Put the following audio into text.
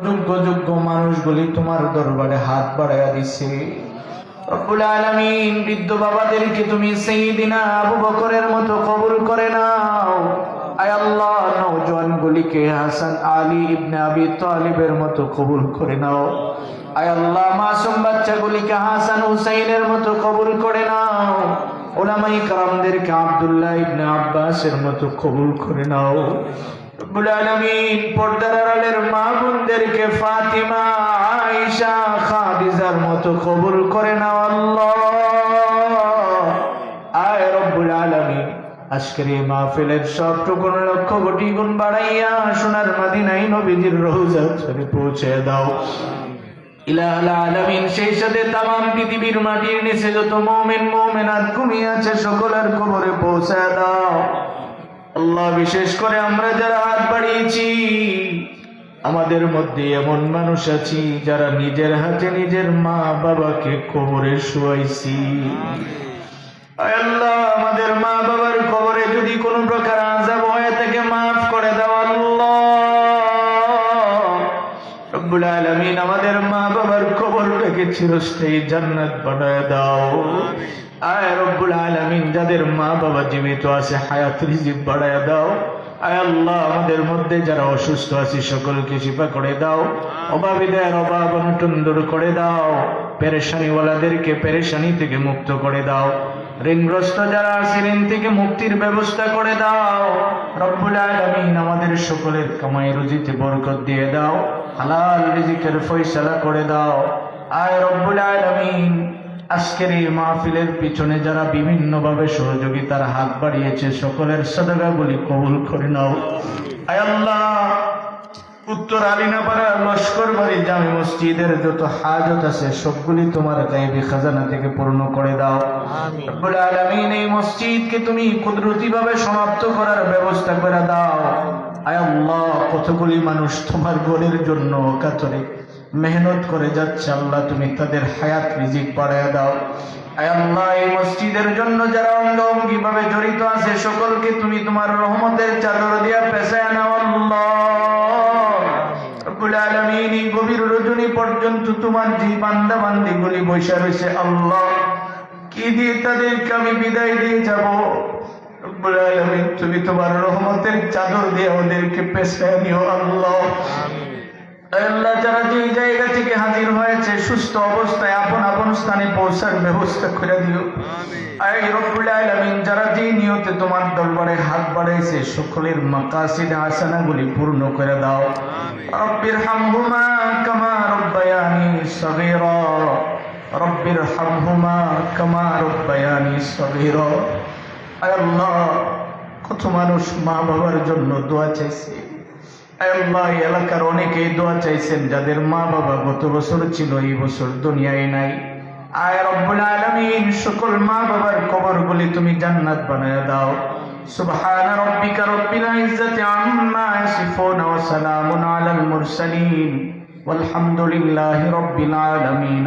যোগ্য যোগ্য মানুষগুলি তোমার দরবারে হাত বাড়াইয়া দিছে। রব্বুল আলামিন বৃদ্ধ বাবাদেরকে তুমি সাইয়্যিদিনা আবু বকরের মতো কবুল করে নাও। আয় আল্লাহ, নওজোয়ানগুলিকে হাসান আলী ইবনে আবি তালিবের মতো কবুল করে নাও। আয় আল্লাহ, মাসুম বাচ্চাগুলিকে হাসান হুসাইনের মতো কবুল করে নাও। উলামায়ে কেরামদেরকে আব্দুল্লাহ ইবনে আব্বাসের মতো কবুল করে নাও। রব্বুল আলামিন পর্দার আড়ালের মা বোনদেরকে ফাতিমা, আয়েশা, খাদিজার মতো কবুল করে নাও আল্লাহ। আয় রব্বুল আলামিন, আজকের এই মাহফিলের সবটুকুন লক্ষ কোটি গুণ বাড়াইয়া সোনার মদিনায় নবীজির রওজা শরীফে পৌঁছে দাও। ইলাহুল আলামিন, সেই সাথে তামাম পৃথিবীর মাটির নিচে যত মুমিন মুমিনাত ঘুমিয়ে আছে সকলের কবরে পৌঁছে দাও আল্লাহ। বিশেষ করে আমরা যারা হাত বাড়িয়েছি, আমাদের মধ্যে এমন মানুষ আছি যারা নিজের হাতে নিজের মা বাবাকে কবরে শোয়াইছি। আয় আল্লাহ, আমাদের মা বাবার কবরে যদি কোনো প্রকার আযাব হয়ে থাকে মাফ করে দাও আল্লাহ। রব্বুল আলামিন, আমাদের মা বাবার কবরটাকে চিরস্থায়ী জান্নাত বানায় দাও। আয় রব্বুল আলামিন, যাদের মা বাবা জীবিত আছে হায়াত রিজিক বাড়ায় দাও। আয় আল্লাহ, আমাদের মধ্যে যারা অসুস্থ আছে সকলকে শিফা করে দাও। অভাবীদের অভাব অনটন দূর করে দাও। পেরেশানিওয়ালাদেরকে পেরেশানি থেকে মুক্ত করে দাও। ঋণগ্রস্ত যারা আছে ঋণ থেকে মুক্তির ব্যবস্থা করে দাও। রব্বুল আলামিন, আমাদের সকলের কামাই রুজিতে বরকত দিয়ে দাও। হালাল রিজিকের ফয়সালা করে দাও। আয় রব্বুল আলামিন, আজকের এই মাহফিলের পিছনে যারা বিভিন্ন ভাবে সহযোগিতার হাত বাড়িয়েছে সকলের সাদাকাগুলি কবুল করে নাও। আয় আল্লাহ, উত্তর আলিনাপাড়া লস্কর বাড়ি জামে মসজিদের যত হাজত আছে সবগুলি তোমার গায়বী খাজানা থেকে পূর্ণ করে দাও। রব্বুল আলামিন, এই মসজিদকে তুমি কুদরতি ভাবে সমাপ্ত করার ব্যবস্থা করে দাও। আয় আল্লাহ, কতগুলি মানুষ তোমার ঘরের জন্য কাতরে মেহনত করে যাচ্ছে আল্লাহ, তুমি তাদের হায়াত রিজিক বাড়ায় দাও। আয় আল্লাহ, এই মসজিদের জন্য যারা অঙ্গাঙ্গি ভাবে জড়িত আছে সকলকে তুমি তোমার রহমতের চাদর দিয়া পেছায় নাও আল্লাহ। রব্বুল আলামিন, এই গভীর রজনী পর্যন্ত তোমার যে বান্দা বান্দিগুলি বসে রয়েছে আল্লাহ, কি দিয়ে তাদেরকে আমি বিদায় দিয়ে যাব? রব্বুল আলামিন, তুমি তোমার রহমতের চাদর দিয়ে ওদেরকে পেছায় নিও আল্লাহ। আল্লাহ, যারা যে জায়গা থেকে হাজির হয়েছে সুস্থ অবস্থায় আপন আপন স্থানে পৌঁছার ব্যবস্থা করে দিও। আয় রব্বুল আলামিন, যারা যে নিয়তে তোমার দরবারে হাত বাড়াইছে সকলের মাকাসিদ হাসানাগুলি পূর্ণ করে দাও। রব্বির হামহুমা কামা রব্বায়ানি সগীরা, রব্বির হামহুমা কামা রব্বায়ানি সগীরা। আয় আল্লাহ, কত মানুষ মা বাবার জন্য দোয়া চাইছে। আল্লাহ, এলাকার অনেকেই দোয়া চাইছেন যাদের মা বাবা গত বছর ছিল এই বছর দুনিয়ায় নাই। আয় রব্বুল আলামিন, সকল মা বাবার কবরগুলি তুমি জান্নাত বানায় দাও। সুবহান রাব্বিকা রাব্বিল ইজ্জাতি আম্মা ইয়াসিফুন ওয়া সালামুন আলাল মুরসালিন ওয়ালহামদুলিল্লাহি রাব্বিল আলামিন।